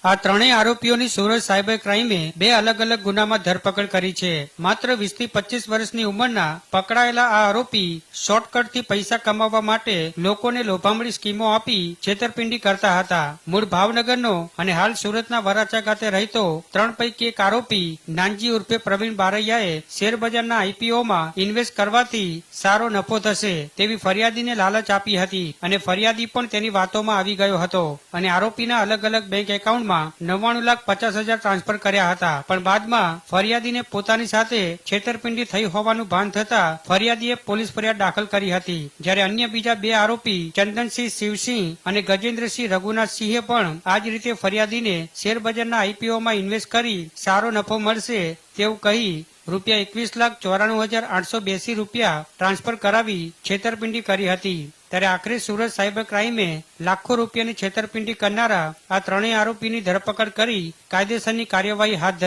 આ ત્રણેય આરોપીઓની સુરત સાયબર ક્રાઇમે બે અલગ અલગ ગુનામાં ધરપકડ કરી છે। માત્ર 20 થી 25 વર્ષની ઉંમરના પકડાયેલા આ આરોપી શોર્ટકટથી પૈસા કમાવવા માટે લોકોને લોભામણી સ્કીમો આપી છેતરપિંડી કરતા હતા। મૂળ ભાવનગરનો અને હાલ સુરતના વરાછા ખાતે રહેતો 3 પૈકી એક આરોપી નાનજી ઉર્ફે પ્રવીણ બારૈયાએ શેરબજારના આઈપીઓમાં ઇન્વેસ્ટ કરવાથી સારો નફો થશે તેવી ફરિયાદીને લાલચ આપી હતી અને ફરિયાદી પણ તેની વાતોમાં આવી ગયો હતો અને આરોપીના અલગ અલગ બેંક એકાઉન્ટમાં 99,50,000 ટ્રાન્સફર કર્યા હતા। પણ બાદમાં ફરિયાદીને પોતાની સાથે છેતરપિંડી થઈ હોવાનું ભાન થતા ફરિયાદીએ પોલીસ ફરિયાદ દાખલ કરી હતી। જ્યારે અન્ય બીજા બે આરોપી ચંદનસિંહ શિવસિંહ અને ગજેન્દ્રસિંહ રઘુનાથસિંહે પણ આ જ રીતે ફરિયાદીને શેરબજારના આઈપીઓમાં ઇન્વેસ્ટ કરી સારો નફો મળશે તેવું કહી રૂપિયા 21,94,882 રૂપિયા ટ્રાન્સફર કરાવી છેતરપિંડી કરી હતી। ત્યારે આખરે સુરત સાયબર ક્રાઇમે લાખો રૂપિયાની છેતરપિંડી કરનારા આ ત્રણેય આરોપીની ધરપકડ કરી કાયદેસરની કાર્યવાહી હાથ ધરી।